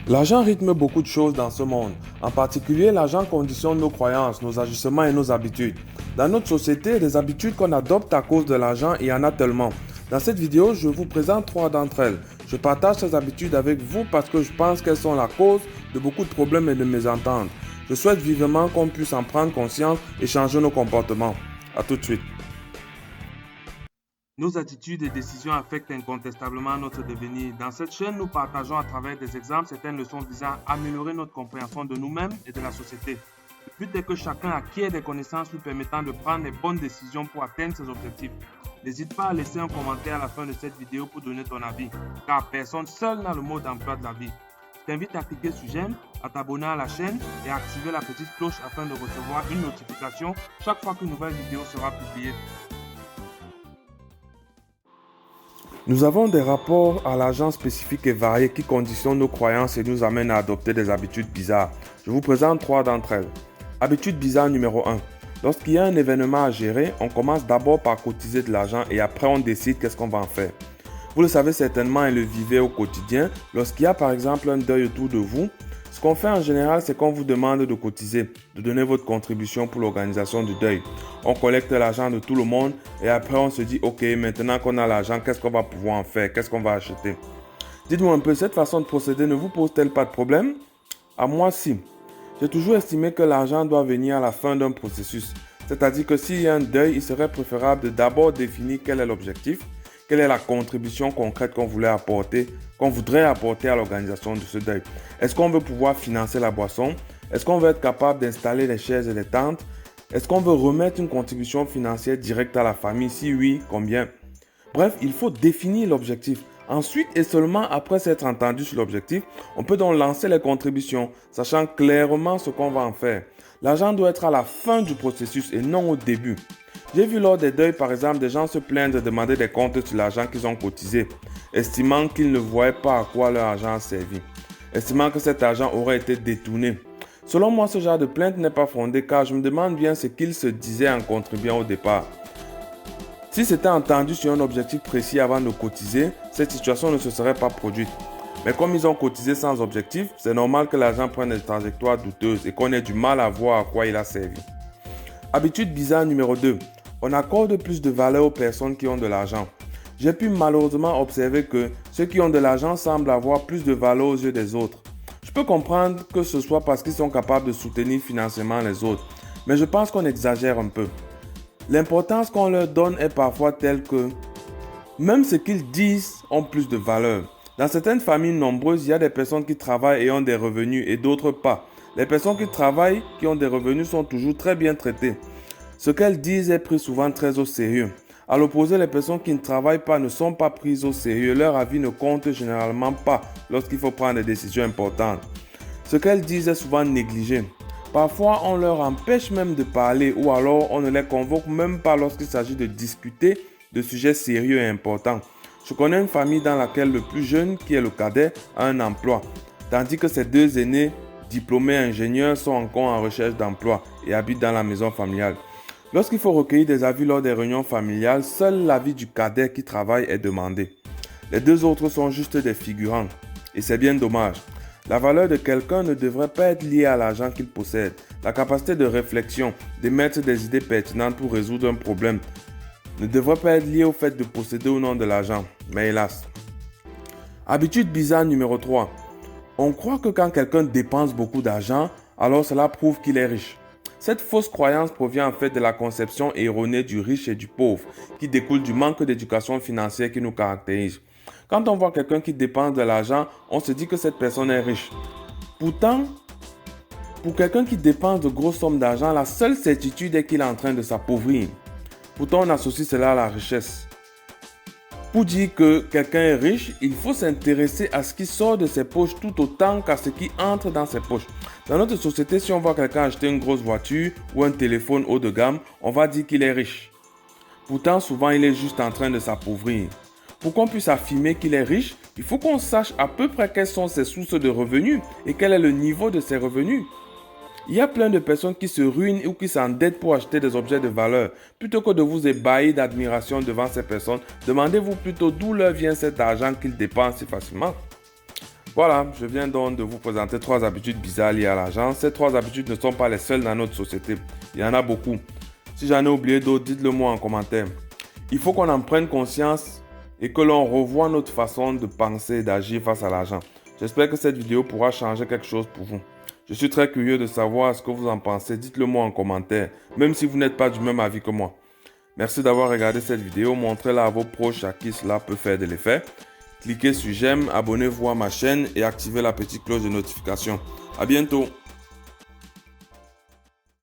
L'argent rythme beaucoup de choses dans ce monde. En particulier, l'argent conditionne nos croyances, nos agissements et nos habitudes. Dans notre société, les habitudes qu'on adopte à cause de l'argent, il y en a tellement. Dans cette vidéo, je vous présente 3 d'entre elles. Je partage ces habitudes avec vous parce que je pense qu'elles sont la cause de beaucoup de problèmes et de mésententes. Je souhaite vivement qu'on puisse en prendre conscience et changer nos comportements. A tout de suite. Nos attitudes et décisions affectent incontestablement notre devenir. Dans cette chaîne, nous partageons à travers des exemples certaines leçons visant à améliorer notre compréhension de nous-mêmes et de la société. Le but est que chacun acquiert des connaissances lui permettant de prendre les bonnes décisions pour atteindre ses objectifs. N'hésite pas à laisser un commentaire à la fin de cette vidéo pour donner ton avis, car personne seul n'a le mot d'emploi de la vie. Je t'invite à cliquer sur j'aime, à t'abonner à la chaîne et à activer la petite cloche afin de recevoir une notification chaque fois qu'une nouvelle vidéo sera publiée. Nous avons des rapports à l'argent spécifiques et variés qui conditionnent nos croyances et nous amènent à adopter des habitudes bizarres. Je vous présente 3 d'entre elles. Habitude bizarre numéro 1. Lorsqu'il y a un événement à gérer, on commence d'abord par cotiser de l'argent et après on décide qu'est-ce qu'on va en faire. Vous le savez certainement et le vivez au quotidien. Lorsqu'il y a par exemple un deuil autour de vous, ce qu'on fait en général, c'est qu'on vous demande de cotiser, de donner votre contribution pour l'organisation du deuil. On collecte l'argent de tout le monde et après on se dit, ok, maintenant qu'on a l'argent, qu'est-ce qu'on va pouvoir en faire? Qu'est-ce qu'on va acheter? Dites-moi un peu, cette façon de procéder ne vous pose-t-elle pas de problème? À moi, si. J'ai toujours estimé que l'argent doit venir à la fin d'un processus. C'est-à-dire que s'il y a un deuil, il serait préférable de d'abord définir quel est l'objectif, quelle est la contribution concrète qu'on voudrait apporter à l'organisation de ce deuil. Est-ce qu'on veut pouvoir financer la boisson? Est-ce qu'on veut être capable d'installer les chaises et les tentes? Est-ce qu'on veut remettre une contribution financière directe à la famille? Si oui, combien? Bref, il faut définir l'objectif. Ensuite et seulement après s'être entendu sur l'objectif, on peut donc lancer les contributions, sachant clairement ce qu'on va en faire. L'argent doit être à la fin du processus et non au début. J'ai vu lors des deuils, par exemple, des gens se plaindre de demander des comptes sur l'argent qu'ils ont cotisé, estimant qu'ils ne voyaient pas à quoi leur argent a servi, estimant que cet argent aurait été détourné. Selon moi, ce genre de plainte n'est pas fondé car je me demande bien ce qu'ils se disaient en contribuant au départ. Si c'était entendu sur un objectif précis avant de cotiser, cette situation ne se serait pas produite. Mais comme ils ont cotisé sans objectif, c'est normal que l'argent prenne des trajectoires douteuses et qu'on ait du mal à voir à quoi il a servi. Habitude bizarre numéro 2. On accorde plus de valeur aux personnes qui ont de l'argent. J'ai pu malheureusement observer que ceux qui ont de l'argent semblent avoir plus de valeur aux yeux des autres. Je peux comprendre que ce soit parce qu'ils sont capables de soutenir financièrement les autres, mais je pense qu'on exagère un peu. L'importance qu'on leur donne est parfois telle que même ce qu'ils disent ont plus de valeur. Dans certaines familles nombreuses, il y a des personnes qui travaillent et ont des revenus et d'autres pas. Les personnes qui travaillent, qui ont des revenus sont toujours très bien traitées. Ce qu'elles disent est pris souvent très au sérieux. À l'opposé, les personnes qui ne travaillent pas ne sont pas prises au sérieux. Leur avis ne compte généralement pas lorsqu'il faut prendre des décisions importantes. Ce qu'elles disent est souvent négligé. Parfois, on leur empêche même de parler ou alors on ne les convoque même pas lorsqu'il s'agit de discuter de sujets sérieux et importants. Je connais une famille dans laquelle le plus jeune, qui est le cadet, a un emploi, tandis que ses 2 aînés, diplômés ingénieurs, sont encore en recherche d'emploi et habitent dans la maison familiale. Lorsqu'il faut recueillir des avis lors des réunions familiales, seul l'avis du cadet qui travaille est demandé. Les 2 autres sont juste des figurants. Et c'est bien dommage. La valeur de quelqu'un ne devrait pas être liée à l'argent qu'il possède. La capacité de réflexion, d'émettre des idées pertinentes pour résoudre un problème, ne devrait pas être liée au fait de posséder ou non de l'argent. Mais hélas. Habitude bizarre numéro 3. On croit que quand quelqu'un dépense beaucoup d'argent, alors cela prouve qu'il est riche. Cette fausse croyance provient en fait de la conception erronée du riche et du pauvre, qui découle du manque d'éducation financière qui nous caractérise. Quand on voit quelqu'un qui dépense de l'argent, on se dit que cette personne est riche. Pourtant, pour quelqu'un qui dépense de grosses sommes d'argent, la seule certitude est qu'il est en train de s'appauvrir. Pourtant, on associe cela à la richesse. Pour dire que quelqu'un est riche, il faut s'intéresser à ce qui sort de ses poches tout autant qu'à ce qui entre dans ses poches. Dans notre société, si on voit quelqu'un acheter une grosse voiture ou un téléphone haut de gamme, on va dire qu'il est riche. Pourtant, souvent, il est juste en train de s'appauvrir. Pour qu'on puisse affirmer qu'il est riche, il faut qu'on sache à peu près quelles sont ses sources de revenus et quel est le niveau de ses revenus. Il y a plein de personnes qui se ruinent ou qui s'endettent pour acheter des objets de valeur. Plutôt que de vous ébahir d'admiration devant ces personnes, demandez-vous plutôt d'où leur vient cet argent qu'ils dépensent si facilement. Voilà, je viens donc de vous présenter 3 habitudes bizarres liées à l'argent. Ces 3 habitudes ne sont pas les seules dans notre société. Il y en a beaucoup. Si j'en ai oublié d'autres, dites-le moi en commentaire. Il faut qu'on en prenne conscience et que l'on revoie notre façon de penser et d'agir face à l'argent. J'espère que cette vidéo pourra changer quelque chose pour vous. Je suis très curieux de savoir ce que vous en pensez. Dites-le moi en commentaire, même si vous n'êtes pas du même avis que moi. Merci d'avoir regardé cette vidéo. Montrez-la à vos proches à qui cela peut faire de l'effet. Cliquez sur j'aime, abonnez-vous à ma chaîne et activez la petite cloche de notification. À bientôt.